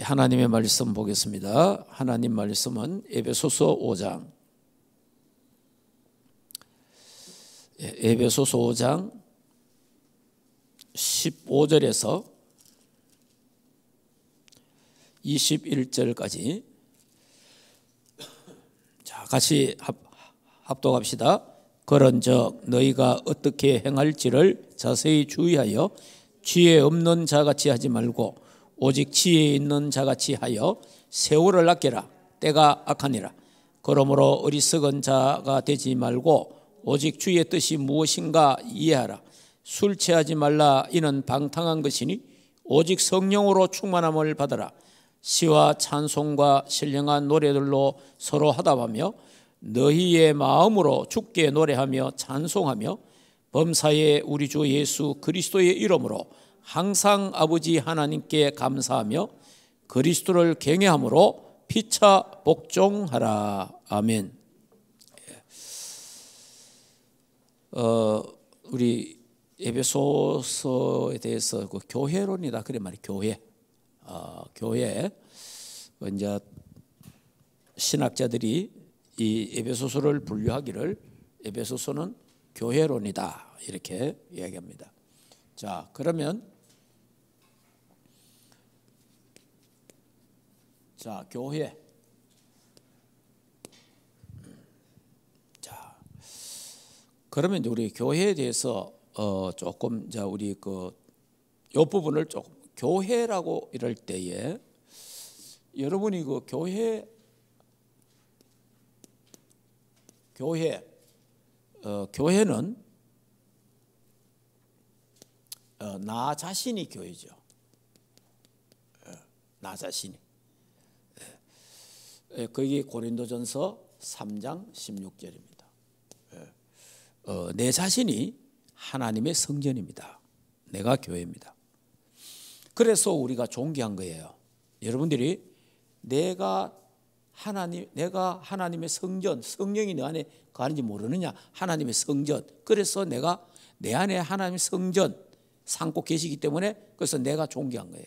하나님의 말씀 보겠습니다. 하나님 말씀은 에베소서 5장, 에베소서 5장 15절에서 21절까지 자, 같이 합독합시다. 그런즉 너희가 어떻게 행할지를 자세히 주의하여 지혜 없는 자같이 하지 말고 오직 지혜 있는 자같이 하여 세월을 아끼라. 때가 악하니라. 그러므로 어리석은 자가 되지 말고 오직 주의 뜻이 무엇인가 이해하라. 술 취하지 말라. 이는 방탕한 것이니 오직 성령으로 충만함을 받으라. 시와 찬송과 신령한 노래들로 서로 화답하며 너희의 마음으로 주께 노래하며 찬송하며 범사에 우리 주 예수 그리스도의 이름으로 항상 아버지 하나님께 감사하며 그리스도를 경외함으로 피차 복종하라. 아멘. 우리 에베소서에 대해서 그 교회론이다 그래 말이에요. 교회. 교회. 이제 신학자들이 이 에베소서를 분류하기를 에베소서는 교회론이다 이렇게 이야기합니다. 자, 그러면 자, 교회. 자, 그러면 이제 우리 교회에 대해서 조금 자 우리 요 부분을 조금 교회라고 이럴 때에 여러분이 그 교회는 나 자신이 교회죠. 나 자신이. 그게 고린도전서 3장 16절입니다. 내 자신이 하나님의 성전입니다. 내가 교회입니다. 그래서 우리가 존귀한 거예요. 여러분들이 내가 하나님의 성전, 성령이 내 안에 거하는지 모르느냐? 하나님의 성전. 그래서 내가 내 안에 하나님의 성전 삼고 계시기 때문에 그래서 내가 존귀한 거예요.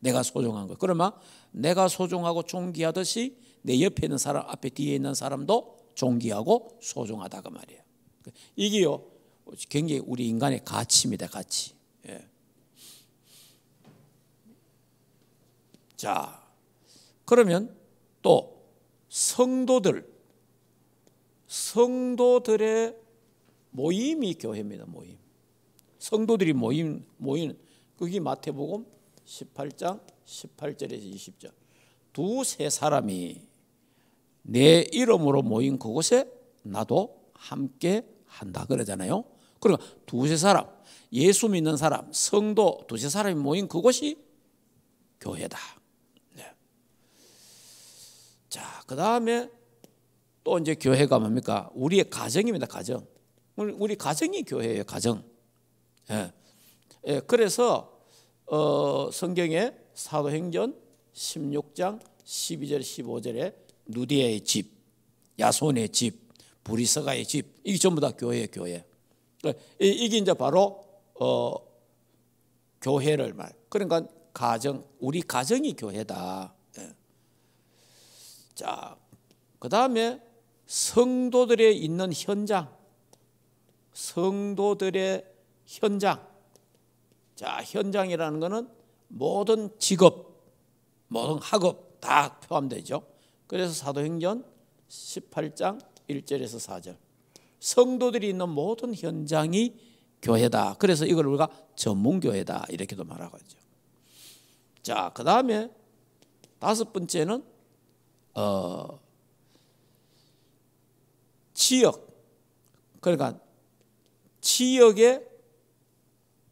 내가 소중한 거예요. 그러면 내가 소중하고 존귀하듯이 내 옆에 있는 사람, 앞에 뒤에 있는 사람도 존귀하고 소중하다고 말이에요. 이게요, 굉장히 우리 인간의 가치입니다. 가치. 예. 자, 그러면 또 성도들의 모임이 교회입니다. 모임. 성도들이 모이는 그게 마태복음 18장 18절에서 20절. 두세 사람이 내 이름으로 모인 그곳에 나도 함께 한다 그러잖아요. 그러니까 두세 사람, 예수 믿는 사람, 성도 두세 사람이 모인 그곳이 교회다. 네. 자, 그 다음에 또 이제 교회가 뭡니까? 우리의 가정입니다. 가정. 우리 가정이 교회예요. 가정. 예. 예, 그래서 성경에 사도행전 16장 12절 15절에 누디아의 집, 야손의 집, 브리스가의 집, 이게 전부 다 교회예요. 교회. 이게 이제 바로 교회를 말. 그러니까 가정, 우리 가정이 교회다. 예. 자, 그 다음에 성도들의 있는 현장, 성도들의 현장. 자, 현장이라는 것은 모든 직업, 모든 학업 다 포함되죠. 그래서 사도행전 18장 1절에서 4절. 성도들이 있는 모든 현장이 교회다. 그래서 이걸 우리가 전문교회다 이렇게도 말하고 있죠. 자, 그 다음에 다섯 번째는 지역. 그러니까 지역에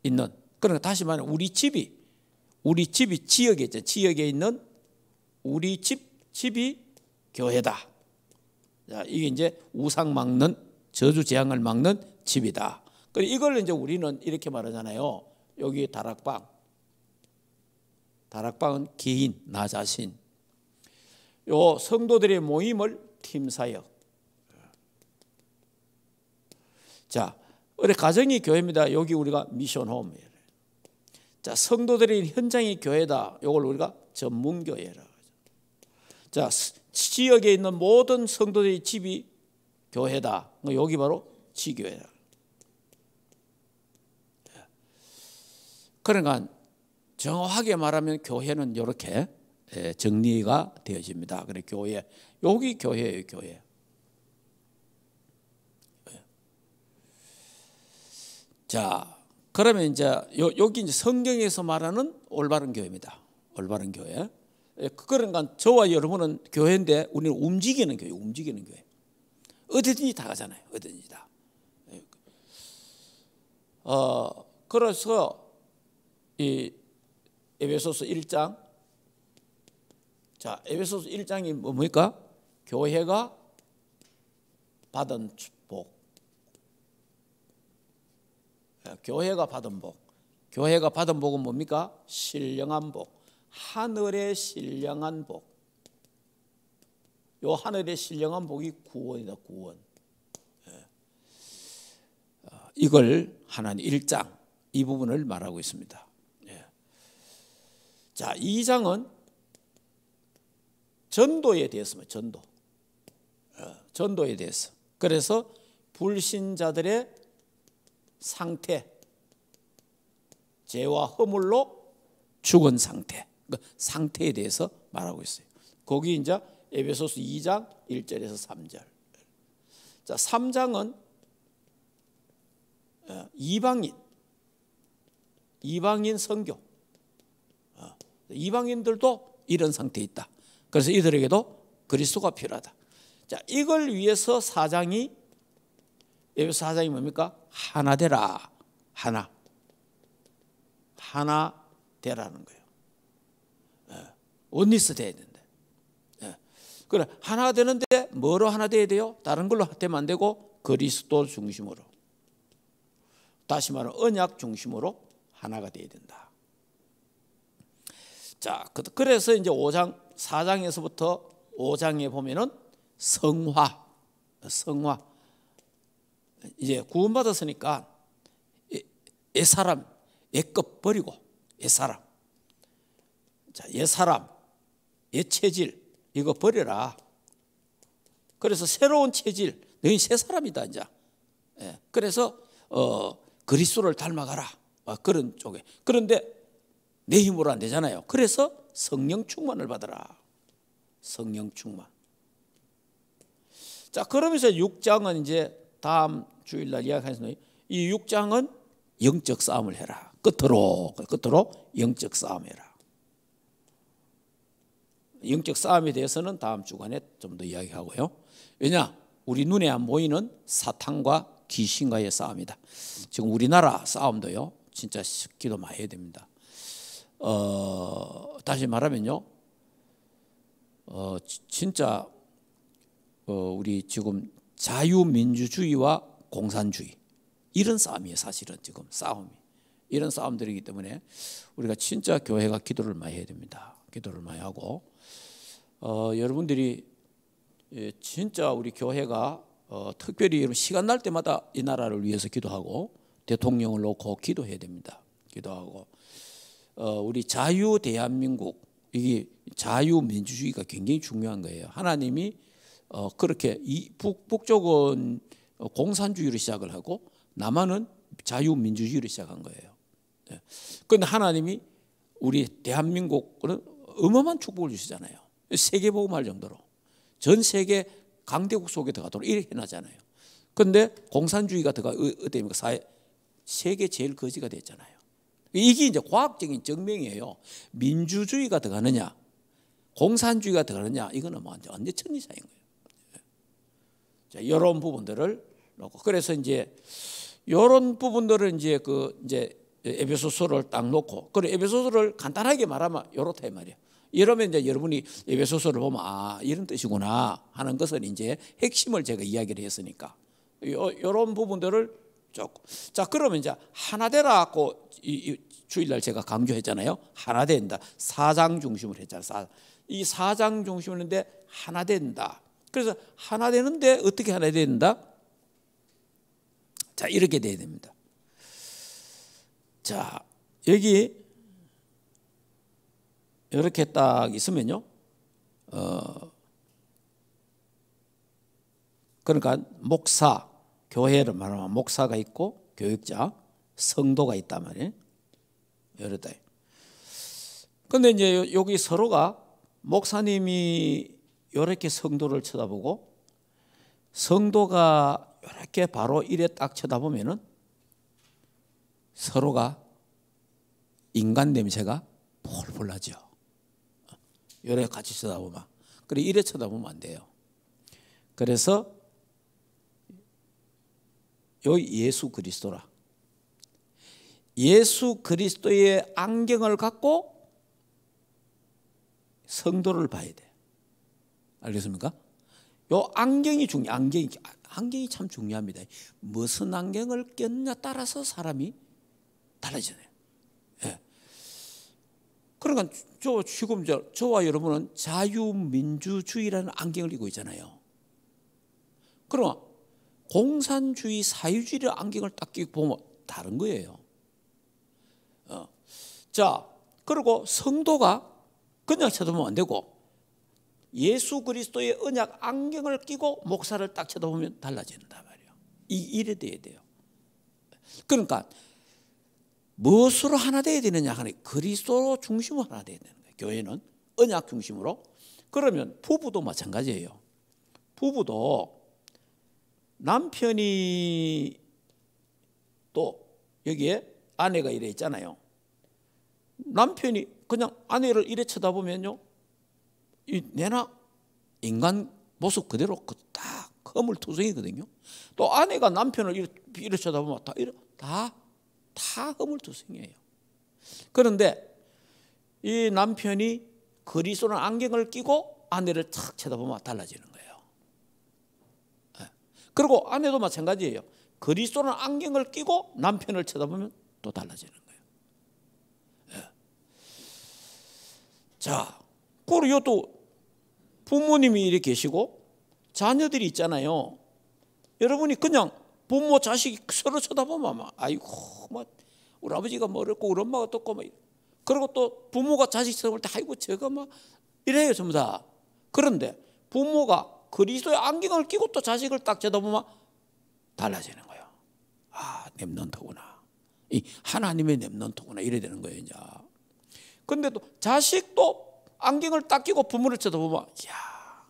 있는, 그러니까 다시 말하면 우리 집이 지역에 있죠. 지역에 있는 우리 집이 교회다. 자, 이게 이제 우상 막는, 저주 재앙을 막는 집이다. 그리고 이걸 이제 우리는 이렇게 말하잖아요. 여기 다락방은 개인, 나 자신. 요 성도들의 모임을 팀사역. 자, 우리 가정이 교회입니다. 여기 우리가 미션홈. 자, 성도들의 현장이 교회다. 이걸 우리가 전문교회라. 자, 지역에 있는 모든 성도들의 집이 교회다. 여기 바로 지교회다. 그러니까 정확하게 말하면 교회는 이렇게 정리가 되어집니다. 그래 교회, 여기 교회예요, 교회. 자, 그러면 이제 여기 이제 성경에서 말하는 올바른 교회입니다. 올바른 교회. 그러니까 저와 여러분은 교회인데 우리는 움직이는 교회, 움직이는 교회. 어디든지 다 가잖아요. 어디든지 다. 그래서 이 에베소서 1장, 자, 에베소서 1장이 뭡니까? 교회가 받은 복. 교회가 받은 복. 교회가 받은 복은 뭡니까? 신령한 복. 하늘의 신령한 복. 요 하늘의 신령한 복이 구원이다, 구원. 이걸 하나님 1장 이 부분을 말하고 있습니다. 자, 2장은 전도에 대해서입니다. 전도. 전도에 대해서. 그래서 불신자들의 상태, 죄와 허물로 죽은 상태, 그 상태에 대해서 말하고 있어요. 거기 이제 에베소서 2장 1절에서 3절. 자, 3장은 이방인 선교. 이방인들도 이런 상태에 있다. 그래서 이들에게도 그리스도가 필요하다. 자, 이걸 위해서 4장이, 에베소 4장이 뭡니까? 하나 되라. 하나 되라는 거예요. 원리스 돼야 된다. 그래, 하나 되는데 뭐로 하나 돼야 돼요? 다른 걸로 되면 안 되고 그리스도 중심으로. 다시 말하면 언약 중심으로 하나가 돼야 된다. 자, 그래서 이제 4장에서부터 5장에 보면은 성화. 이제 구원받았으니까 옛사람, 옛것 버리고 옛사람. 자, 옛사람, 옛체질 이거 버려라. 그래서 새로운 체질, 너희 새 사람이다 이제. 그래서 그리스도를 닮아가라. 그런 쪽에. 그런데 내 힘으로 안 되잖아요. 그래서 성령 충만을 받아라. 성령 충만. 자, 그러면서 6장은 이제 다음 주일날 이야기하겠습니다. 이 6장은 영적 싸움을 해라. 끝으로 영적 싸움해라. 영적 싸움에 대해서는 다음 주간에 좀 더 이야기하고요. 왜냐? 우리 눈에 안 보이는 사탄과 귀신과의 싸움이다. 지금 우리나라 싸움도요, 진짜 기도 많이 해야 됩니다. 다시 말하면요, 진짜 우리 지금 자유민주주의와 공산주의 이런 싸움이에요. 사실은 지금 싸움이 이런 싸움들이기 때문에 우리가 진짜 교회가 기도를 많이 해야 됩니다. 기도를 많이 하고 여러분들이 진짜 우리 교회가 특별히 시간 날 때마다 이 나라를 위해서 기도하고 대통령을 놓고 기도해야 됩니다. 기도하고 우리 자유 대한민국, 이게 자유민주주의가 굉장히 중요한 거예요. 하나님이 그렇게 북쪽은 공산주의로 시작을 하고 남한은 자유민주주의로 시작한 거예요. 그런데 하나님이 우리 대한민국은 어마어마한 축복을 주시잖아요. 세계복음할 정도로 전 세계 강대국 속에 들어가도록 이렇게 해놨잖아요. 그런데 공산주의가 들어가 어때입니까? 세계 제일 거지가 됐잖아요. 이게 이제 과학적인 증명이에요. 민주주의가 들어가느냐, 공산주의가 들어가느냐, 이거는 뭐 완전 천리차인 거예요. 자, 이런 부분들을 놓고 그래서 이제 이런 부분들을 이제 이제 에베소서를 딱 놓고, 그래 에베소서를 간단하게 말하면 이렇다 이 말이에요. 이러면 이제 여러분이 에베소서를 보면 이런 뜻이구나 하는 것은 이제 핵심을 제가 이야기를 했으니까 이런 부분들을 조금. 자, 그러면 이제 하나 되라고 이 주일날 제가 강조했잖아요. 하나 된다. 4장 중심으로 했잖아요. 이 4장 중심으로 했는데 하나 된다. 그래서 하나 되는데 어떻게 하나 된다? 자, 이렇게 돼야 됩니다. 자, 여기 이렇게 딱 있으면요, 그러니까 목사, 교회를 말하면 목사가 있고 교육자, 성도가 있단 말이에요. 이렇다. 근데 이제 여기 서로가 목사님이 이렇게 성도를 쳐다보고 성도가 이렇게 바로 이래 딱 쳐다보면은 서로가 인간 냄새가 폴폴 나죠. 이래 같이 쳐다보면. 그래 이래 쳐다보면 안 돼요. 그래서 요 예수 그리스도라. 예수 그리스도의 안경을 갖고 성도를 봐야 돼. 알겠습니까? 요 안경이 안경이 참 중요합니다. 무슨 안경을 꼈냐 따라서 사람이 달라지네요. 예. 그러니까 지금 저와 여러분은 자유민주주의라는 안경을 끼고 있잖아요. 그러면 공산주의, 사회주의의 안경을 딱 끼고 보면 다른 거예요. 자, 그리고 성도가 그냥 쳐다보면 안 되고 예수 그리스도의 언약 안경을 끼고 목사를 딱 쳐다보면 달라진단 말이에요. 이래 돼야 돼요. 그러니까 무엇으로 하나 돼야 되느냐 하니 그리스도 중심으로 하나 돼야 되는 거예요. 교회는 언약 중심으로. 그러면 부부도 마찬가지예요. 부부도 남편이 또 여기에 아내가 이래 있잖아요. 남편이 그냥 아내를 이래 쳐다보면요, 내나 인간 모습 그대로 딱 허물투성이거든요. 또 아내가 남편을 이래 쳐다보면 다 허물투성이에요. 그런데 이 남편이 그리스도의 안경을 끼고 아내를 탁 쳐다보면 달라지는 거예요. 그리고 아내도 마찬가지예요. 그리스도의 안경을 끼고 남편을 쳐다보면 또 달라지는 거예요. 자, 그리고 또 부모님이 이렇게 계시고 자녀들이 있잖아요. 여러분이 그냥 부모 자식이 서로 쳐다보면 막 아이고 막 우리 아버지가 뭐 어렵고 우리 엄마가 어떻고 막 그리고 또 부모가 자식 쳐다볼 때 아이고 제가 막 이래요 전부 다. 그런데 부모가 그리스도의 안경을 끼고 또 자식을 딱 쳐다보면 달라지는 거예요. 아, 렘넌트구나. 이 하나님의 렘넌트구나 이래 되는 거예요 이제. 근데 또 자식도 안경을 딱 끼고 부모를 쳐다보면 야,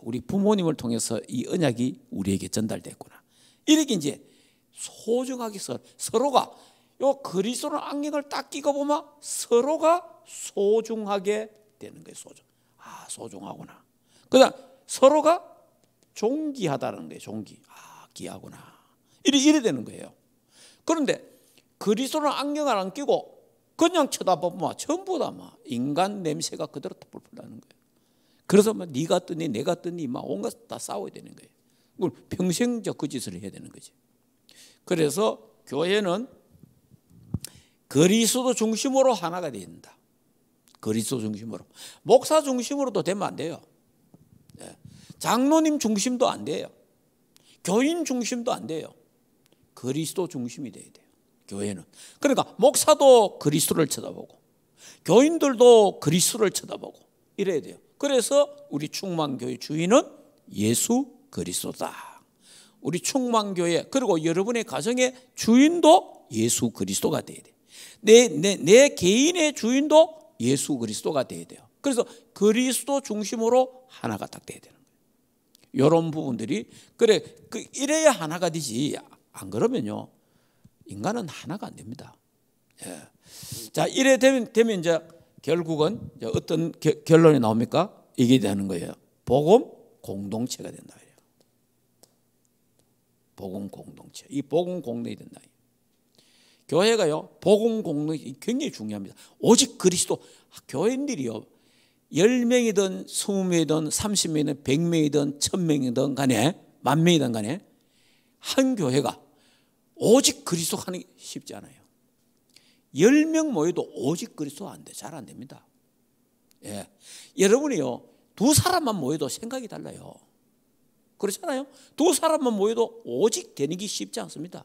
우리 부모님을 통해서 이 언약이 우리에게 전달됐구나. 이렇게 이제 소중하게 서로가 요 그리스도의 안경을 딱 끼고 보면 서로가 소중하게 되는 거예요. 소중하구나. 그다음 서로가 존귀하다는 거예요. 귀하구나. 이래 되는 거예요. 그런데 그리스도의 안경을 안 끼고 그냥 쳐다보면 전부 다 막 인간 냄새가 그대로 펄펄 나는 거예요. 그래서 막 네가 뜨니 내가 뜨니 막 온갖 다 싸워야 되는 거예요. 그걸 평생 그 짓을 해야 되는 거지. 그래서 교회는 그리스도 중심으로 하나가 되어야 된다. 그리스도 중심으로. 목사 중심으로도 되면 안 돼요. 장로님 중심도 안 돼요. 교인 중심도 안 돼요. 그리스도 중심이 돼야 돼요. 교회는. 그러니까 목사도 그리스도를 쳐다보고 교인들도 그리스도를 쳐다보고 이래야 돼요. 그래서 우리 충만교회 주인은 예수 그리스도다. 우리 충만교회 그리고 여러분의 가정의 주인도 예수 그리스도가 돼야 돼요. 내 개인의 주인도 예수 그리스도가 돼야 돼요. 그래서 그리스도 중심으로 하나가 딱 돼야 되는 거예요. 이런 부분들이 이래야 하나가 되지. 안 그러면요 인간은 하나가 안 됩니다. 예. 자, 이래 되면 이제 결국은 이제 어떤 결론이 나옵니까? 이게 되는 거예요. 복음 공동체가 된다. 복음 공동체. 이 복음 공동이 된다. 교회가요, 복음 공동이 굉장히 중요합니다. 오직 그리스도, 교인들이요, 10명이든 20명이든 30명이든 100명이든 1000명이든 간에, 10,000명이든 간에, 한 교회가 오직 그리스도 하는 게 쉽지 않아요. 10명 모여도 오직 그리스도 안 돼. 잘 안 됩니다. 예. 여러분이요, 두 사람만 모여도 생각이 달라요. 그렇잖아요. 두 사람만 모여도 오직 되는 게 쉽지 않습니다.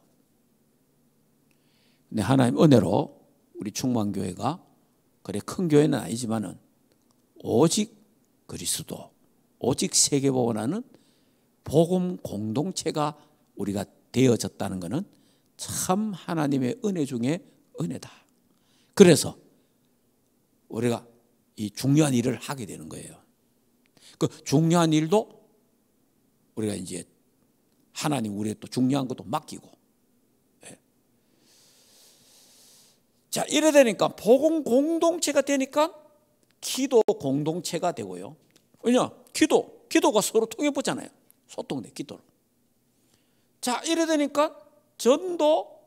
근데 하나님 은혜로 우리 충만교회가 그래 큰 교회는 아니지만은 오직 그리스도, 오직 세계복음하는 복음 공동체가 우리가 되어졌다는 것은 참 하나님의 은혜 중에 은혜다. 그래서 우리가 이 중요한 일을 하게 되는 거예요. 그 중요한 일도 우리가 이제 하나님 우리의 또 중요한 것도 맡기고. 자, 이래 되니까 복음 공동체가 되니까 기도 공동체가 되고요. 왜냐? 기도가 서로 통해 보잖아요. 소통돼, 기도로. 자, 이래 되니까 전도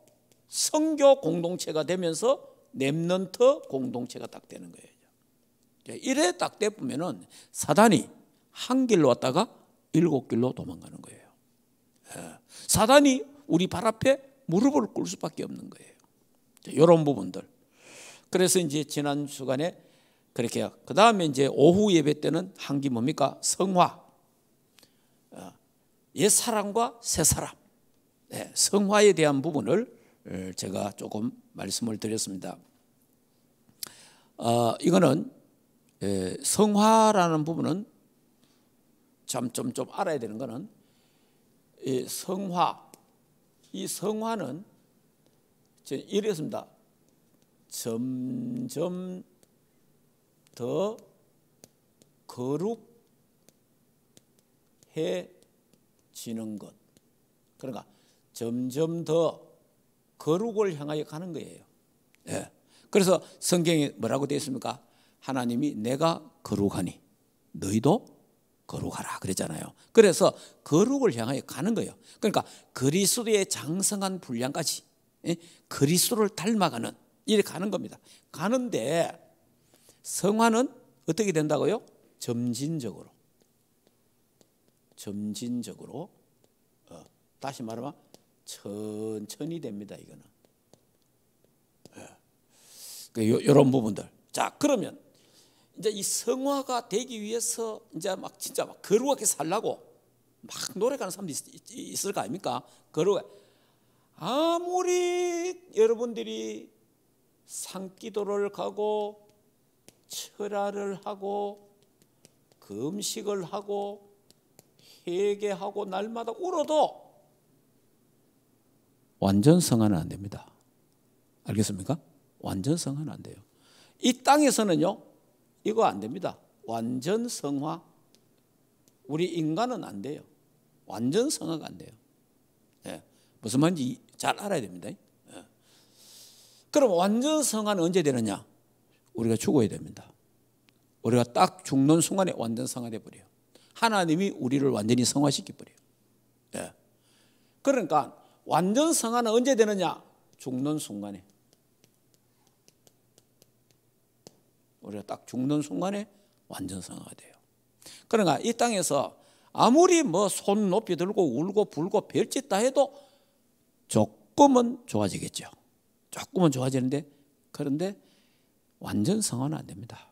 선교 공동체가 되면서 렘넌트 공동체가 딱 되는 거예요. 이래 딱 되면은 사단이 한 길로 왔다가 7길로 도망가는 거예요. 사단이 우리 발 앞에 무릎을 꿇을 수밖에 없는 거예요. 이런 부분들. 그래서 이제 지난 주간에 그렇게 그 다음에 이제 오후 예배 때는 한 게 뭡니까? 성화. 옛 사람과 새 사람. 성화에 대한 부분을 제가 조금 말씀을 드렸습니다. 이거는 성화라는 부분은 좀 알아야 되는 거는 이 성화는 이랬습니다. 점점 더 거룩해지는 것. 그러니까 점점 더 거룩을 향하여 가는 거예요. 그래서 성경에 뭐라고 되어 있습니까? 하나님이 내가 거룩하니 너희도 거룩하라 그랬잖아요. 그래서 거룩을 향하여 가는 거예요. 그러니까 그리스도의 장성한 분량까지 그리스도를 닮아가는 이렇게 가는 겁니다. 가는데 성화는 어떻게 된다고요? 점진적으로 다시 말하면 천천히 됩니다. 이거는 이런 부분들. 자, 그러면 이제 이 성화가 되기 위해서 이제 막 진짜 막 거룩하게 살라고 막 노력하는 사람들이 있을 거 아닙니까? 거룩. 아무리 여러분들이 산기도를 가고 철야를 하고 금식을 하고 회개하고 날마다 울어도 완전 성화는 안 됩니다. 알겠습니까? 완전 성화는 안 돼요. 이 땅에서는요 이거 안 됩니다. 완전 성화. 우리 인간은 안 돼요. 완전 성화가 안 돼요. 무슨 말인지 잘 알아야 됩니다. 그럼 완전 성화는 언제 되느냐? 우리가 죽어야 됩니다. 우리가 딱 죽는 순간에 완전 성화돼 버려요. 하나님이 우리를 완전히 성화시켜 버려요. 그러니까 완전 성화는 언제 되느냐? 죽는 순간에. 우리가 딱 죽는 순간에 완전 성화가 돼요. 그러니까 이 땅에서 아무리 뭐 손 높이 들고 울고 불고 별짓 다 해도 조금은 좋아지겠죠. 조금은 좋아지는데 그런데 완전 성화는 안 됩니다.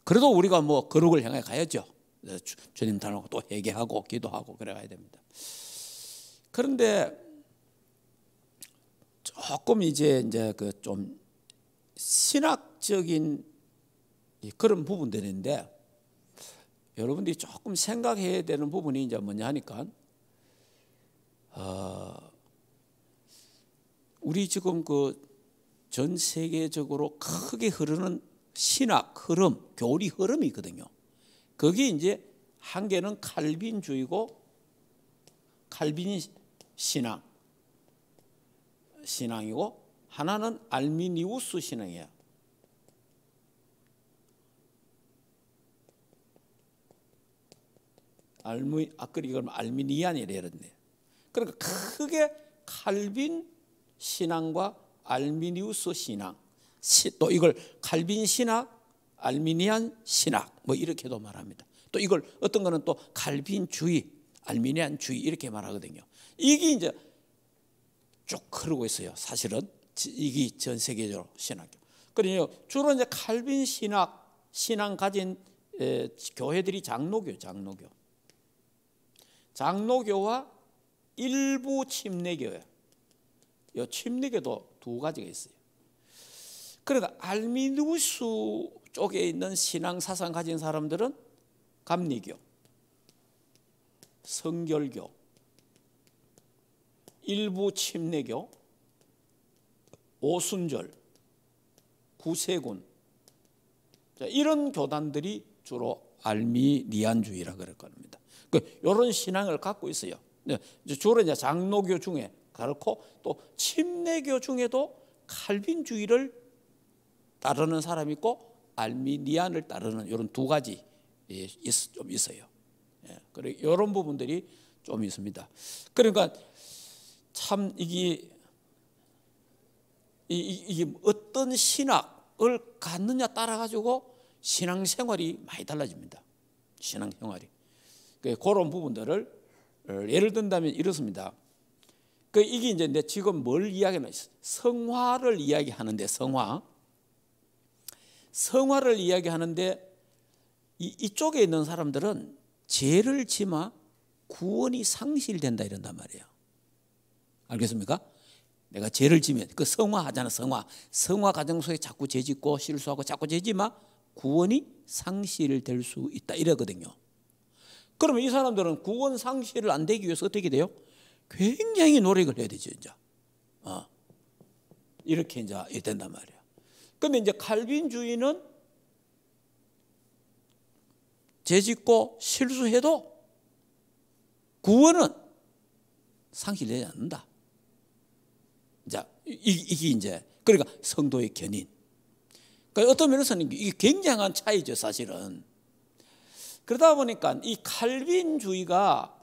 그래도 우리가 뭐 거룩을 향해 가야죠. 주님 닮고 또 회개하고 기도하고 그래 가야 됩니다. 그런데 조금 이제 그 좀 신학적인 그런 부분들인데 여러분들이 조금 생각해야 되는 부분이 이제 뭐냐 하니까 우리 지금 그 전 세계적으로 크게 흐르는 신학 흐름, 교리 흐름이 있거든요. 거기 이제 한 개는 칼빈주의고 칼빈 신앙이고 하나는 알미니우스 신앙이에요. 이걸 알미니안이라 이랬네. 그러니까 크게 칼빈 신앙과 알미니우스 신앙, 또 이걸 칼빈 신학, 알미니안 신학 뭐 이렇게도 말합니다. 또 이걸 어떤 거는 또 칼빈주의, 알미니안주의 이렇게 말하거든요. 이게 이제 쭉 흐르고 있어요. 사실은 이게 전 세계적으로 신학교. 그러니까 주로 이제 칼빈 신앙 가진 교회들이 장로교와 일부 침례교예요. 이 침례교도 두 가지가 있어요. 그러니까 알미니우스 쪽에 있는 신앙 사상 가진 사람들은 감리교, 성결교, 일부 침례교, 오순절, 구세군, 이런 교단들이 주로 알미니안주의라 그럴 겁니다. 이런 신앙을 갖고 있어요. 주로 이제 장로교 중에 그렇고 또 침례교 중에도 칼빈주의를 따르는 사람이 있고 알미니안을 따르는 이런 두 가지 좀 있어요. 그리고 이런 부분들이 좀 있습니다. 그러니까 참 이게 어떤 신학을 갖느냐 따라 가지고 신앙생활이 많이 달라집니다. 신앙생활이 그런 부분들을 예를 든다면 이렇습니다. 이게 이제 지금 뭘 이야기하는 성화를 이야기하는데 성화를 이야기하는데 이쪽에 있는 사람들은 죄를 지마 구원이 상실된다 이런단 말이에요. 알겠습니까? 내가 죄를 지면 그 성화하잖아. 성화 과정 속에 자꾸 죄 짓고 실수하고 자꾸 죄 지마 구원이 상실될 수 있다 이러거든요. 그러면 이 사람들은 구원 상실을 안 되기 위해서 어떻게 돼요? 굉장히 노력을 해야 되죠. 이제 이렇게 이제 된단 말이에요. 그런데 이제 칼빈주의는 죄 짓고 실수해도 구원은 상실되지 않는다. 자, 이게 이제 그러니까 성도의 견인. 그러니까 어떤 면에서는 이게 굉장한 차이죠, 사실은. 그러다 보니까 이 칼빈주의가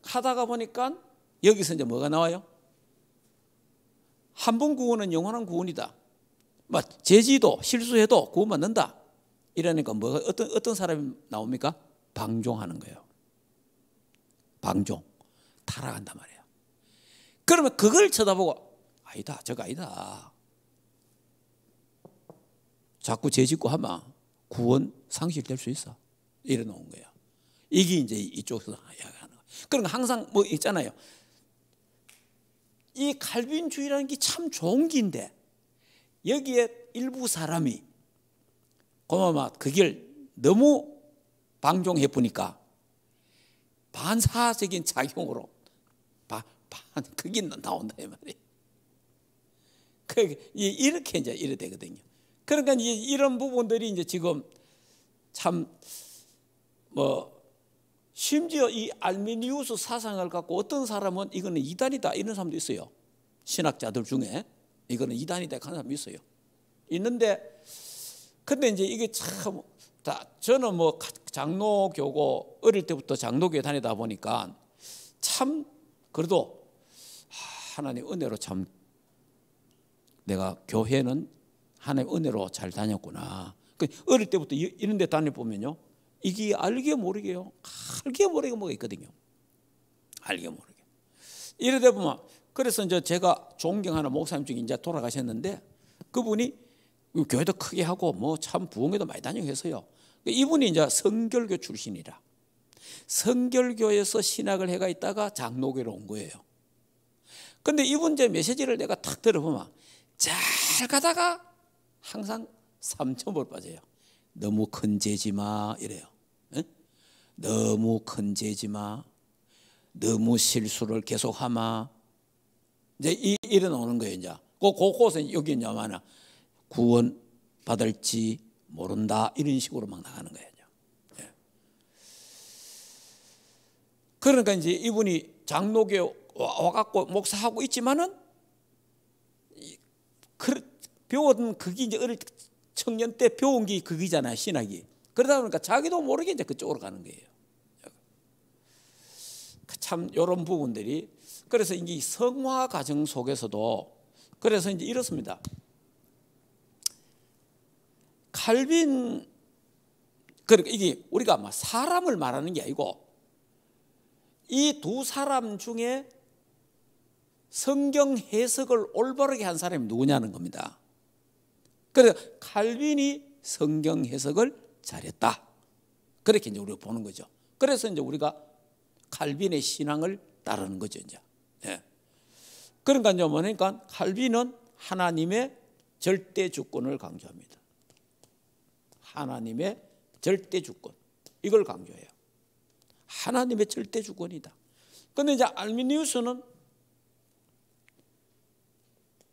하다가 보니까 여기서 이제 뭐가 나와요? 한 번 구원은 영원한 구원이다. 죄지도 실수해도 구원받는다. 이러니까 뭐가 어떤 사람이 나옵니까? 방종하는 거예요. 방종, 타락한단 말이에요. 그러면 그걸 쳐다보고 아니다, 저거 아니다. 자꾸 죄짓고 하면 구원 상실될 수 있어. 이래 놓은 거예요. 이게 이제 이쪽에서 이야기하는 거예요. 그러니까 항상 뭐 있잖아요. 이 칼빈주의라는 게 참 좋은 길인데 여기에 일부 사람이 고마마 그걸 너무 방종해 보니까 반사적인 작용으로 그게 나온다 이 말이에요. 이렇게 이제 이래 되거든요. 그러니까 이런 부분들이 이제 지금 참 심지어 이 알미니우스 사상을 갖고 어떤 사람은 이거는 이단이다 이런 사람도 있어요. 신학자들 중에 이거는 이단이다 하는 사람이 있어요. 있는데 근데 이제 이게 참 저는 장로교고 어릴 때부터 장로교에 다니다 보니까 참 그래도 하나님 은혜로 참 내가 교회는 하나님 은혜로 잘 다녔구나. 어릴 때부터 이런 데 다녀보면요. 이게 알게 모르게 뭐가 있거든요. 알게 모르게. 이러다 보면 그래서 이제 제가 존경하는 목사님 중에 이제 돌아가셨는데 그분이 교회도 크게 하고 참 부흥회도 많이 다니고 해서요. 이분이 이제 성결교 출신이라. 성결교에서 신학을 해가 있다가 장로교로 온 거예요. 근데 이분 제 메시지를 내가 탁 들어보면 잘 가다가 항상 3천벌 빠져요. 너무 큰 죄지 마 이래요. 에? 너무 큰 죄지 마. 너무 실수를 계속하마. 이제 이래 나오는 거예요. 이제 곳곳에 여기 이제 많아. 구원 받을지 모른다 이런 식으로 막 나가는 거예요. 예. 그러니까 이제 이분이 장로교 와갖고 목사하고 있지만은 배웠던 그게 이제 어릴 때 청년 때 배운 게 그기잖아요, 신학이. 그러다 보니까 자기도 모르게 이제 그쪽으로 가는 거예요. 참 이런 부분들이 그래서 이 성화 과정 속에서도 그래서 이제 이렇습니다. 칼빈 그러니까 이게 우리가 사람을 말하는 게 아니고 이 두 사람 중에 성경 해석을 올바르게 한 사람이 누구냐는 겁니다. 그래서 칼빈이 성경 해석을 잘했다. 그렇게 이제 우리가 보는 거죠. 그래서 이제 우리가 칼빈의 신앙을 따르는 거죠, 이제. 예. 그러니까 이제 뭐니까 칼빈은 하나님의 절대 주권을 강조합니다. 하나님의 절대 주권, 이걸 강조해요. 하나님의 절대 주권이다. 그런데 이제 알미니우스는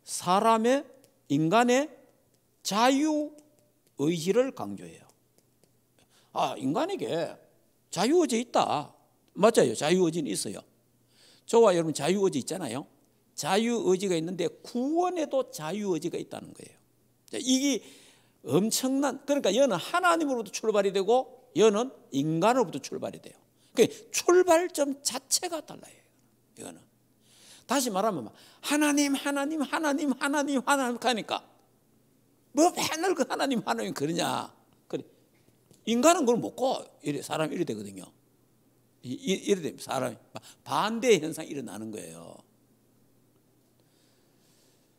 사람의, 인간의 자유의지를 강조해요. 인간에게 자유의지 있다. 맞아요. 자유의지는 있어요. 저와 여러분 자유의지 있잖아요. 자유의지가 있는데 구원에도 자유의지가 있다는 거예요. 이게 엄청난, 그러니까 여는 하나님으로부터 출발이 되고 여는 인간으로부터 출발이 돼요. 그 출발점 자체가 달라요. 이거는 다시 말하면 하나님 하니까 뭐 맨날 그 하나님 그러냐. 그래. 인간은 그걸 먹고 사람이 이래 되거든요. 이래 되면 사람이 반대 현상이 일어나는 거예요.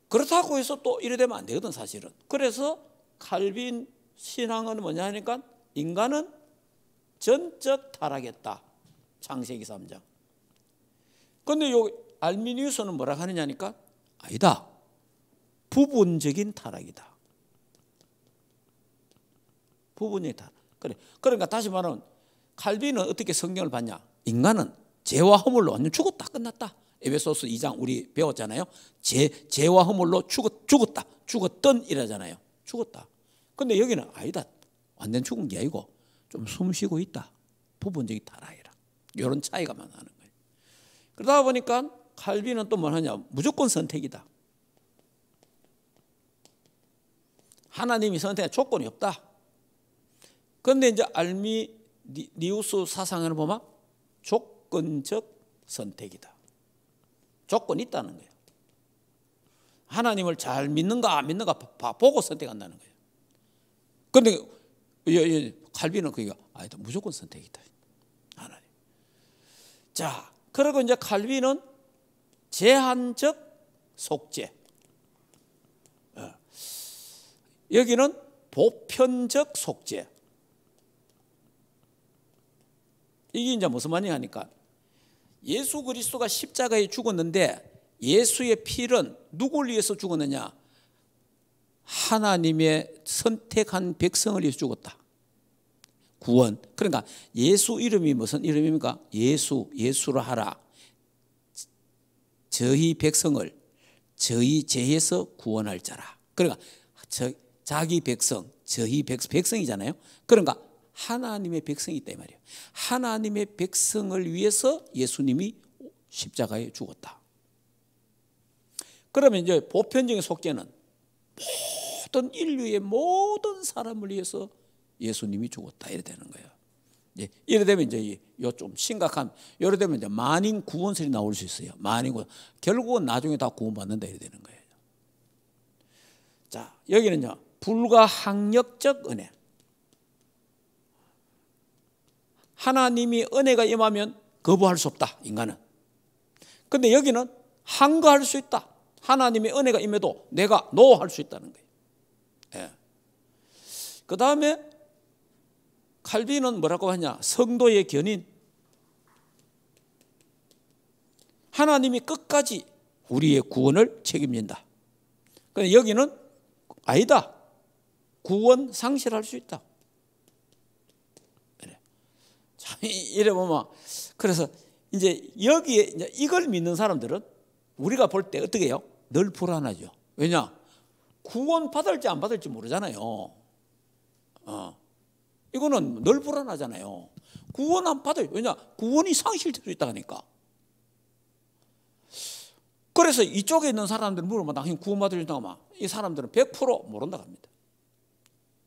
그렇다고 해서 또 이래 되면 안 되거든 사실은. 그래서 칼빈 신앙은 뭐냐 하니까 인간은 전적 타락했다. 창세기 3장. 그런데 요 알미니우스는 뭐라 하느냐니까 아니다. 부분적인 타락이다. 부분적인 타락. 그래. 그러니까 다시 말하면 칼빈은 어떻게 성경을 봤냐? 인간은 죄와 허물로 완전 죽었다. 끝났다. 에베소서 2장 우리 배웠잖아요. 죄와 허물로 죽었다. 죽었던 이라잖아요. 죽었다. 근데 여기는 아니다. 완전 죽은 게 아니고 좀 숨 쉬고 있다. 부분적인 타락이라. 이런 차이가 나는 거예요. 그러다 보니까 칼빈은 또 뭐 하냐? 무조건 선택이다. 하나님이 선택할 조건이 없다. 그런데 이제 알미니우스 사상을 보면 조건적 선택이다. 조건이 있다는 거예요. 하나님을 잘 믿는가 안 믿는가 보고 선택한다는 거예요. 그런데 칼빈은 그게 아니다. 무조건 선택이다. 하나님. 자, 그리고 이제 칼빈은 제한적 속죄. 여기는 보편적 속죄. 이게 이제 무슨 말이냐 하니까 예수 그리스도가 십자가에 죽었는데 예수의 피는 누구를 위해서 죽었느냐? 하나님의 선택한 백성을 위해서 죽었다. 구원. 그러니까 예수 이름이 무슨 이름입니까? 예수로 하라. 저희 백성을 저희 죄에서 구원할 자라. 그러니까 자기 백성, 저희 백성이잖아요. 그러니까 하나님의 백성이 있다 이 말이에요. 하나님의 백성을 위해서 예수님이 십자가에 죽었다. 그러면 이제 보편적인 속죄는 모든 인류의 모든 사람을 위해서 예수님이 죽었다 이래 되는 거예요. 이래 되면 이제 요 좀 심각한, 이래 되면 이제 만인 구원설이 나올 수 있어요. 만인 구원. 결국은 나중에 다 구원받는다 이래 되는 거예요. 자, 여기는요 불가항력적 은혜. 하나님이 은혜가 임하면 거부할 수 없다, 인간은. 그런데 여기는 항거할 수 있다. 하나님의 은혜가 임해도 내가 노할 수 있다는 거예요. 예. 그 다음에 칼빈은 뭐라고 하냐? 성도의 견인. 하나님이 끝까지 우리의 구원을 책임진다. 그런데 여기는 아니다. 구원 상실할 수 있다. 이래 보면 그래서 이제 여기에 이제 이걸 믿는 사람들은 우리가 볼 때 어떻게 해요? 늘 불안하죠. 왜냐? 구원 받을지 안 받을지 모르잖아요. 이거는 늘 불안하잖아요. 구원 안 받아요. 왜냐? 구원이 상실될 수 있다니까. 그래서 이쪽에 있는 사람들 물어보면 당신 구원 받을 수 있다고 하면 이 사람들은 100% 모른다고 합니다.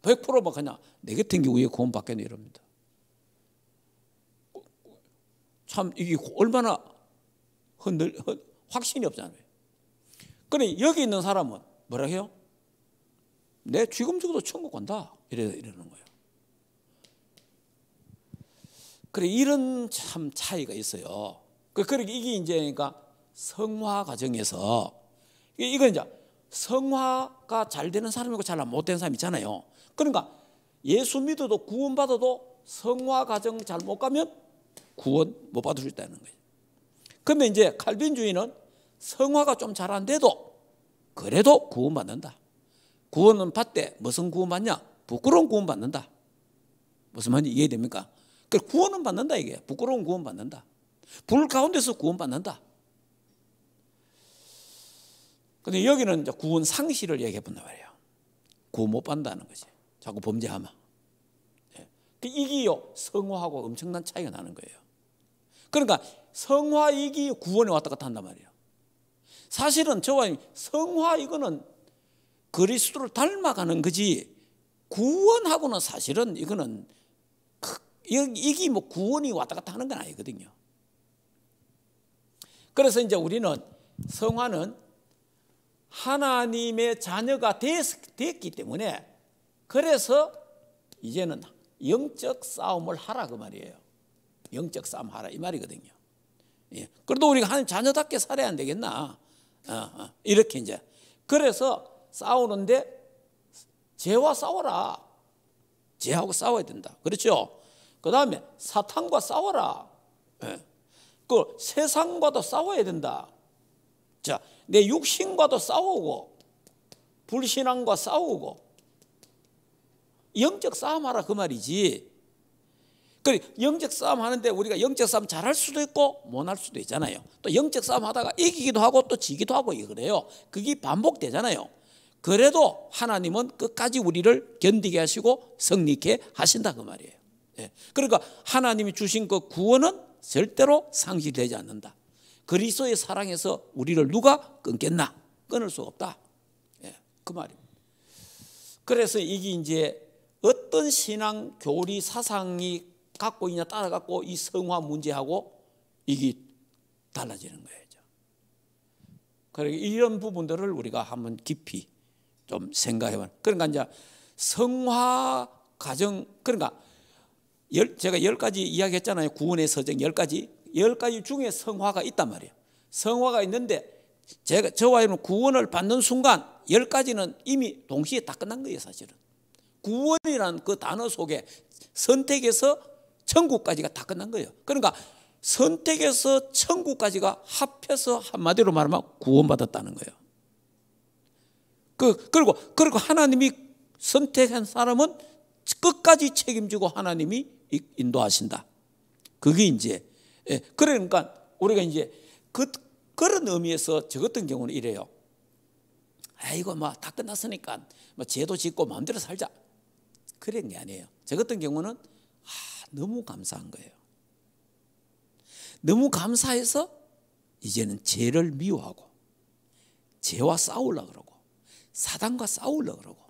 100% 막 그냥 내 같은 경우에 구원 받겠네 이럽니다. 참 이게 얼마나 확신이 없잖아요. 그런데 여기 있는 사람은 뭐라 해요? 내 지금 죽어도 천국 간다 이러는 거예요. 그래 이런 참 차이가 있어요. 그러니까 이게 이제 그러니까 성화 과정에서 이건 이제 성화가 잘 되는 사람이고 잘 못 되는 사람 있잖아요. 그러니까 예수 믿어도 구원 받아도 성화 과정 잘 못 가면 구원 못 받을 수 있다는 거예요. 그런데 이제 칼빈주의는 성화가 좀 잘 안 돼도 그래도 구원 받는다. 구원은 받되 무슨 구원 받냐? 부끄러운 구원 받는다. 무슨 말인지 이해됩니까? 그 구원은 받는다 이게. 부끄러운 구원 받는다. 불 가운데서 구원 받는다. 근데 여기는 이제 구원 상실을 얘기해 본단 말이에요. 구원 못 받는다는 거지. 자꾸 범죄하면. 이기요 성화하고 엄청난 차이가 나는 거예요. 그러니까 성화 이기 구원에 왔다 갔다 한단 말이에요. 사실은 저와 성화 이거는 그리스도를 닮아가는 거지, 구원하고는 사실은 이거는 이게 뭐 구원이 왔다 갔다 하는 건 아니거든요. 그래서 이제 우리는 성화는 하나님의 자녀가 됐기 때문에, 그래서 이제는 영적 싸움을 하라 그 말이에요. 영적 싸움 하라 이 말이거든요. 예. 그래도 우리가 하나님 자녀답게 살아야 안 되겠나? 이렇게 이제 그래서 싸우는데 죄와 싸워라. 죄하고 싸워야 된다. 그렇죠? 그 다음에 사탄과 싸워라. 예. 그 세상과도 싸워야 된다. 자, 내 육신과도 싸우고 불신앙과 싸우고 영적 싸움하라 그 말이지. 그 영적 싸움 하는데 우리가 영적 싸움 잘할 수도 있고 못할 수도 있잖아요. 또 영적 싸움 하다가 이기기도 하고 또 지기도 하고 그래요. 그게 반복되잖아요. 그래도 하나님은 끝까지 우리를 견디게 하시고 승리케 하신다 그 말이에요. 예. 그러니까 하나님이 주신 그 구원은 절대로 상실되지 않는다. 그리스도의 사랑에서 우리를 누가 끊겠나? 끊을 수 없다. 예. 그 말입니다. 그래서 이게 이제 어떤 신앙 교리 사상이 갖고 있냐 따라 갖고 이 성화 문제하고 이게 달라지는 거예요. 그러니까 이런 부분들을 우리가 한번 깊이 좀 생각해봐. 그러니까 이제 성화 과정, 그러니까 제가 10가지 이야기했잖아요. 구원의 서정 10가지 중에 성화가 있단 말이에요. 성화가 있는데 저와 여러분 구원을 받는 순간 10가지는 이미 동시에 다 끝난 거예요. 사실은 구원이라는 그 단어 속에 선택에서 천국까지가 다 끝난 거예요. 그러니까 선택에서 천국까지가 합해서 한마디로 말하면 구원받았다는 거예요. 그리고 하나님이 선택한 사람은 끝까지 책임지고 하나님이 인도하신다. 그게 이제, 그러니까 우리가 이제 그런 의미에서 저 같은 경우는 이래요. 아이고 뭐 다 끝났으니까 뭐 죄도 짓고 마음대로 살자, 그런 게 아니에요. 저 같은 경우는 너무 감사한 거예요. 너무 감사해서 이제는 죄를 미워하고 죄와 싸우려고 그러고 사단과 싸우려고 그러고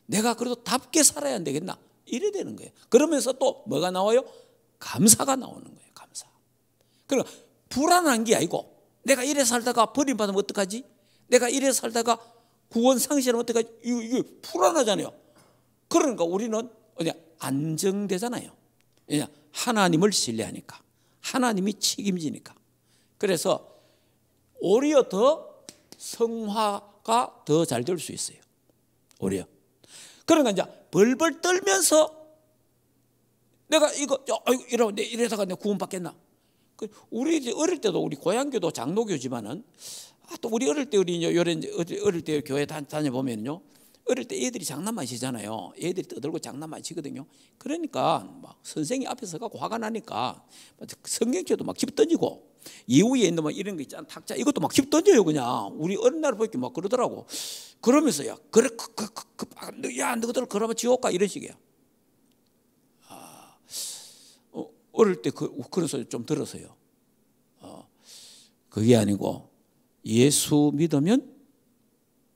내가 그래도 답게 살아야 안 되겠나, 이래 되는 거예요. 그러면서 또 뭐가 나와요? 감사가 나오는 거예요. 감사. 그러니까 불안한 게 아니고 내가 이래 살다가 버림받으면 어떡하지? 내가 이래 살다가 구원 상실하면 어떡하지? 이게 불안하잖아요. 그러니까 우리는 안정되잖아요. 그냥 하나님을 신뢰하니까, 하나님이 책임지니까. 그래서 오히려 더 성화가 더 잘 될 수 있어요. 오히려. 그러니까 이제 벌벌 떨면서 내가 이러다가 내가 구원받겠나? 우리 어릴 때도 우리 고향교도 장로교지만은 또 우리 어릴 때 어릴 때 교회 다녀보면요, 어릴 때 애들이 장난 많이 치잖아요. 애들이 떠들고 장난 많이 치거든요. 그러니까 막 선생님 앞에서 가고 화가 나니까 성경책도 막 집 던지고 이후에 있는 막 이런 거 있잖아, 탁자 이것도 막 집 던져요. 그냥 우리 어린 날 보니까 막 그러더라고. 그러면서 야 그래 야 너희들 그러면 지옥 가, 이런 식이야. 어릴 때 그런 소리 좀 들었어요. 그게 아니고 예수 믿으면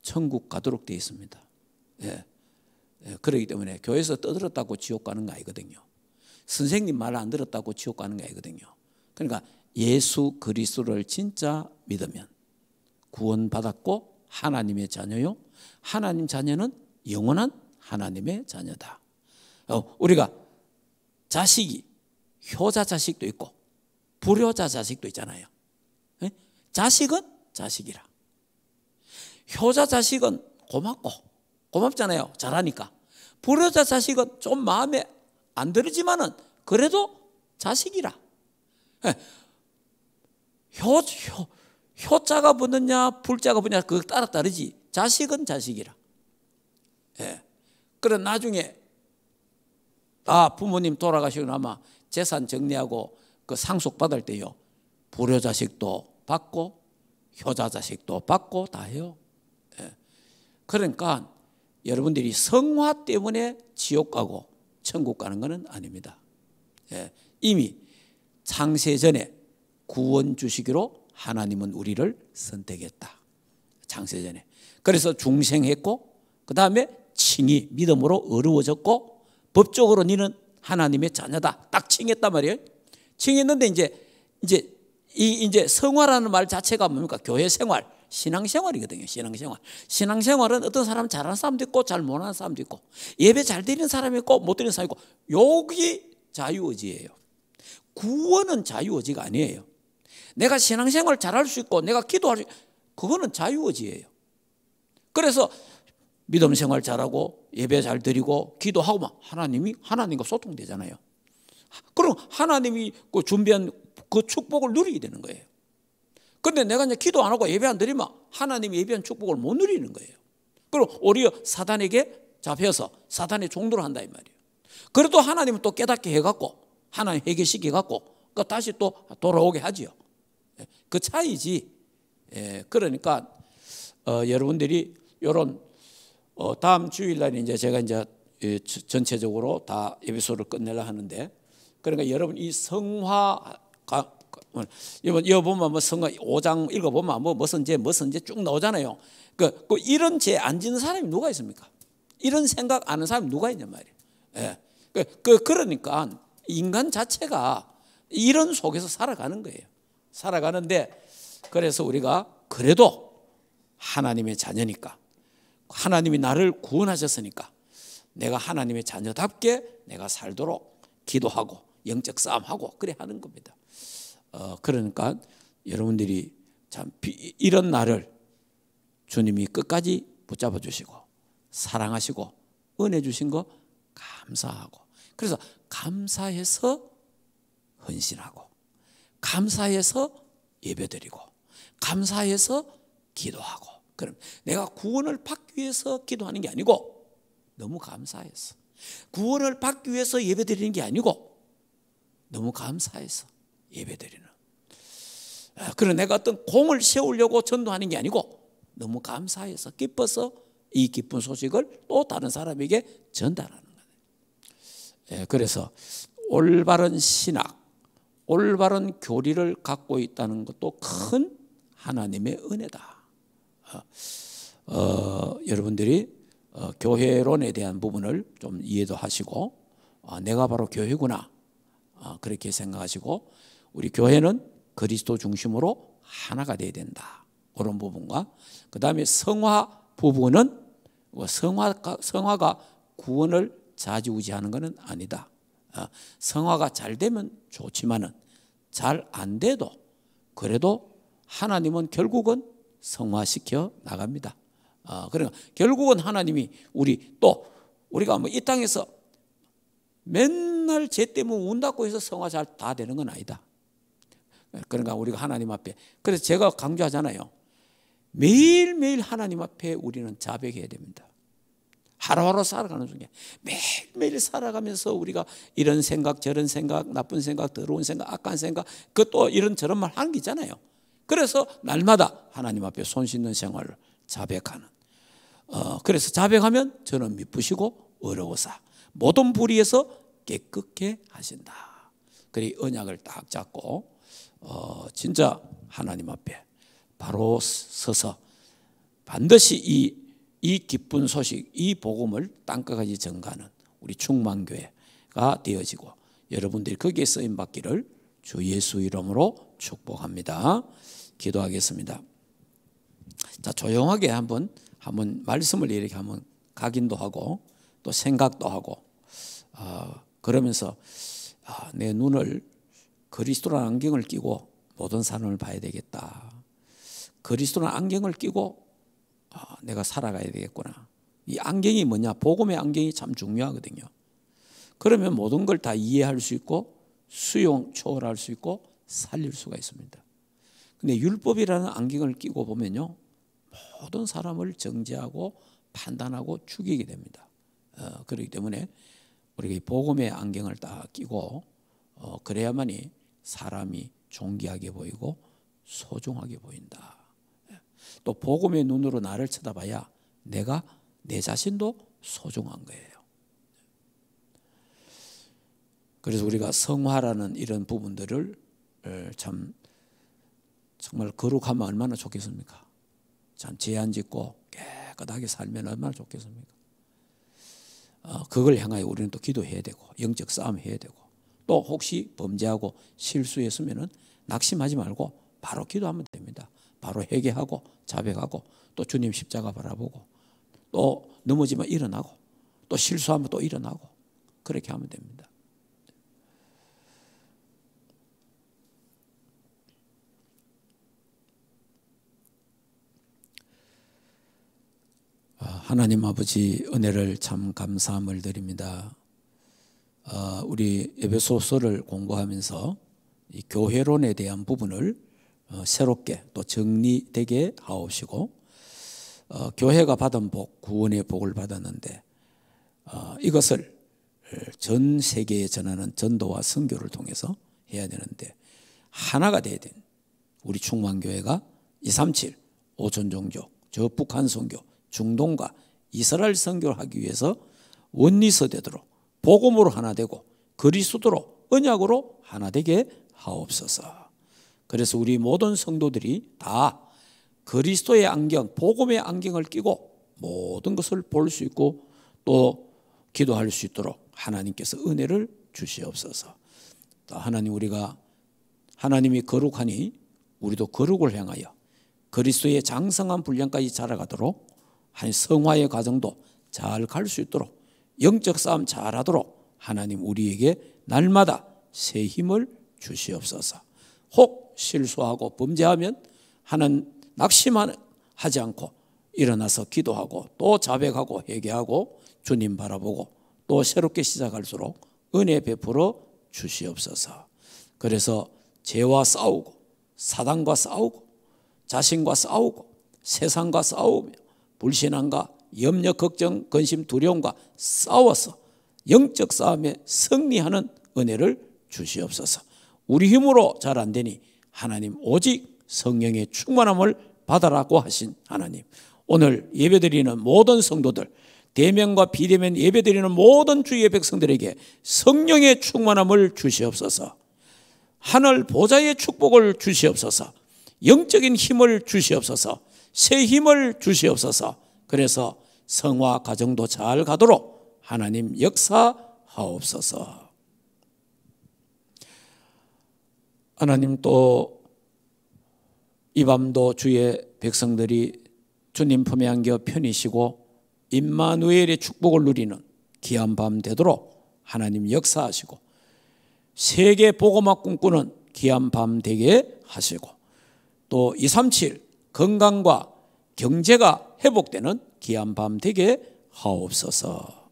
천국 가도록 되어 있습니다. 예. 그렇기 때문에 교회에서 떠들었다고 지옥 가는 거 아니거든요. 선생님 말 안 들었다고 지옥 가는 거 아니거든요. 그러니까 예수 그리스도를 진짜 믿으면 구원받았고 하나님의 자녀요, 하나님 자녀는 영원한 하나님의 자녀다. 우리가 자식이 효자 자식도 있고 불효자 자식도 있잖아요. 예? 자식은 자식이라. 효자 자식은 고맙잖아요. 잘하니까. 불효자 자식은 좀 마음에 안 들지만은 그래도 자식이라. 효자가 붙느냐 불자가 붙느냐 그거 따라 다르지. 자식은 자식이라. 예. 그래 나중에 부모님 돌아가시고 아마 재산 정리하고 그 상속 받을 때요, 불효 자식도 받고 효자 자식도 받고 다 해요. 그러니까 여러분들이 성화 때문에 지옥 가고 천국 가는 것은 아닙니다. 이미 창세전에 구원 주시기로 하나님은 우리를 선택했다. 창세전에. 그래서 중생했고 그 다음에 칭이 믿음으로 어려워졌고 법적으로 너는 하나님의 자녀다. 딱 칭했단 말이에요. 칭했는데 이제 성화라는 말 자체가 뭡니까? 교회 생활, 신앙생활이거든요. 신앙생활은 어떤 사람은 잘하는 사람도 있고 잘 못하는 사람도 있고 예배 잘 드리는 사람이 있고 못 드리는 사람이 있고, 여기 자유의지예요. 구원은 자유의지가 아니에요. 내가 신앙생활 잘할 수 있고 내가 기도할 수 있고 그거는 자유의지예요. 그래서 믿음 생활 잘하고 예배 잘 드리고 기도하고만 하나님과 소통되잖아요. 그럼 하나님이 그 준비한 그 축복을 누리게 되는 거예요. 그런데 내가 이제 기도 안 하고 예배 안 드리면 하나님이 예배한 축복을 못 누리는 거예요. 그럼 오히려 사단에게 잡혀서 사단의 종도를 한다 이 말이에요. 그래도 하나님은 또 깨닫게 해갖고 하나님 회개시켜갖고 다시 또 돌아오게 하지요. 그 차이지. 그러니까 여러분들이 이런 다음 주일날 이제 제가 이제 전체적으로 다 에피소드를 끝내려 하는데, 그러니까 여러분 이 성화가 이거 보면 뭐 성화 5장 읽어보면 무슨 죄 쭉 나오잖아요. 그 이런 죄 안 지는 사람이 누가 있습니까? 이런 생각 아는 사람이 누가 있냔 말이에요. 그러니까 인간 자체가 이런 속에서 살아가는 거예요. 살아가는데, 그래서 우리가 그래도 하나님의 자녀니까, 하나님이 나를 구원하셨으니까 내가 하나님의 자녀답게 내가 살도록 기도하고 영적 싸움하고 그래 하는 겁니다. 그러니까 여러분들이 참 이런 나를 주님이 끝까지 붙잡아 주시고 사랑하시고 은혜 주신 거 감사하고, 그래서 감사해서 헌신하고 감사해서 예배드리고 감사해서 기도하고, 그럼 내가 구원을 받기 위해서 기도하는 게 아니고 너무 감사해서, 구원을 받기 위해서 예배드리는 게 아니고 너무 감사해서 예배드리는, 그리고 내가 어떤 공을 세우려고 전도하는 게 아니고 너무 감사해서 기뻐서 이 기쁜 소식을 또 다른 사람에게 전달하는 거예요. 그래서 올바른 신학, 올바른 교리를 갖고 있다는 것도 큰 하나님의 은혜다. 여러분들이 교회론에 대한 부분을 좀 이해도 하시고, 내가 바로 교회구나, 그렇게 생각하시고, 우리 교회는 그리스도 중심으로 하나가 돼야 된다, 그런 부분과 그 다음에 성화 부분은 성화가 구원을 좌지우지하는 것은 아니다. 성화가 잘 되면 좋지만은 잘 안 돼도 그래도 하나님은 결국은 성화시켜 나갑니다. 그러니까 결국은 하나님이 우리가 뭐 이 땅에서 맨날 죄 때문에 운다고 해서 성화 잘 다 되는 건 아니다. 그러니까 우리가 하나님 앞에, 그래서 제가 강조하잖아요. 매일매일 하나님 앞에 우리는 자백해야 됩니다. 하루하루 살아가는 중에 매일매일 살아가면서 우리가 이런 생각 저런 생각, 나쁜 생각, 더러운 생각, 악한 생각, 그것도 이런저런 말 하는 게 있잖아요. 그래서 날마다 하나님 앞에 손 씻는 생활을 자백하는, 그래서 자백하면 저는 미쁘시고 어려우사 모든 불의에서 깨끗게 하신다. 그리 언약을 딱 잡고 진짜 하나님 앞에 바로 서서 반드시 이 기쁜 소식, 이 복음을 땅끝까지 전가하는 우리 충만교회가 되어지고 여러분들이 거기에 쓰임 받기를 주 예수 이름으로 축복합니다. 기도하겠습니다. 자, 조용하게 한번 말씀을 이렇게 한번 각인도 하고 또 생각도 하고, 그러면서 내 눈을 그리스도라는 안경을 끼고 모든 삶을 봐야 되겠다. 그리스도라는 안경을 끼고 내가 살아가야 되겠구나. 이 안경이 뭐냐? 복음의 안경이 참 중요하거든요. 그러면 모든 걸 다 이해할 수 있고 수용, 초월할 수 있고 살릴 수가 있습니다. 근데 율법이라는 안경을 끼고 보면요, 모든 사람을 정죄하고 판단하고 죽이게 됩니다. 그렇기 때문에 우리가 이 복음의 안경을 딱 끼고 그래야만이 사람이 존귀하게 보이고 소중하게 보인다. 또 복음의 눈으로 나를 쳐다봐야 내가 내 자신도 소중한 거예요. 그래서 우리가 성화라는 이런 부분들을 정말 거룩하면 얼마나 좋겠습니까? 참 죄 안 짓고 깨끗하게 살면 얼마나 좋겠습니까? 그걸 향하여 우리는 또 기도해야 되고 영적 싸움 해야 되고 또 혹시 범죄하고 실수했으면은 낙심하지 말고 바로 기도하면 됩니다. 바로 회개하고 자백하고 또 주님 십자가 바라보고 또 넘어지면 일어나고 또 실수하면 또 일어나고 그렇게 하면 됩니다. 하나님 아버지 은혜를 참 감사함을 드립니다. 우리 에베소서를 공부하면서 이 교회론에 대한 부분을 새롭게 또 정리되게 하옵시고 교회가 받은 복, 구원의 복을 받았는데 이것을 전 세계에 전하는 전도와 선교를 통해서 해야 되는데 하나가 돼야 된 우리 충만교회가 237, 오천종족, 저 북한 선교, 중동과 이스라엘 선교를 하기 위해서 원리서 되도록 복음으로 하나 되고 그리스도로 언약으로 하나 되게 하옵소서. 그래서 우리 모든 성도들이 다 그리스도의 안경, 복음의 안경을 끼고 모든 것을 볼 수 있고 또 기도할 수 있도록 하나님께서 은혜를 주시옵소서. 또 하나님 우리가 하나님이 거룩하니 우리도 거룩을 향하여 그리스도의 장성한 분량까지 자라가도록 한 성화의 과정도 잘 갈 수 있도록 영적 싸움 잘하도록 하나님 우리에게 날마다 새 힘을 주시옵소서. 혹 실수하고 범죄하면 하는 낙심하지 않고 일어나서 기도하고 또 자백하고 회개하고 주님 바라보고 또 새롭게 시작할수록 은혜 베풀어 주시옵소서. 그래서 죄와 싸우고 사단과 싸우고 자신과 싸우고 세상과 싸우며 불신앙과 염려, 걱정, 근심, 두려움과 싸워서 영적 싸움에 승리하는 은혜를 주시옵소서. 우리 힘으로 잘 안 되니 하나님 오직 성령의 충만함을 받아라고 하신 하나님, 오늘 예배드리는 모든 성도들, 대면과 비대면 예배드리는 모든 주의 백성들에게 성령의 충만함을 주시옵소서. 하늘 보좌의 축복을 주시옵소서. 영적인 힘을 주시옵소서. 새 힘을 주시옵소서. 그래서 성화 가정도 잘 가도록 하나님 역사하옵소서. 하나님 또 이 밤도 주의 백성들이 주님 품에 안겨 편히 쉬고 임마누엘의 축복을 누리는 귀한 밤 되도록 하나님 역사하시고 세계 복음화 꿈꾸는 귀한 밤 되게 하시고 또 237 건강과 경제가 회복되는 귀한 밤 되게 하옵소서.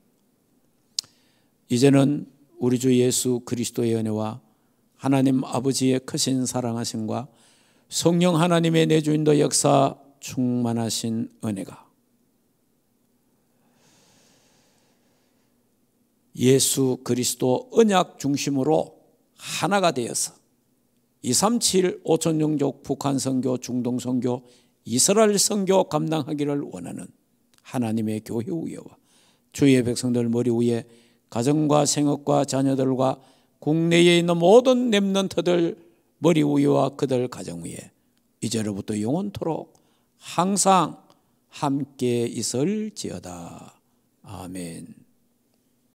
이제는 우리 주 예수 그리스도의 은혜와 하나님 아버지의 크신 사랑하심과 성령 하나님의 내주인도 역사 충만하신 은혜가 예수 그리스도 언약 중심으로 하나가 되어서 237 오천종족 북한 선교, 중동 선교, 이스라엘 선교 감당하기를 원하는 하나님의 교회 위에와 주의 백성들 머리 위에 가정과 생업과 자녀들과 국내에 있는 모든 렘넌트들 머리 위와 그들 가정 위에 이제로부터 영원토록 항상 함께 있을지어다. 아멘.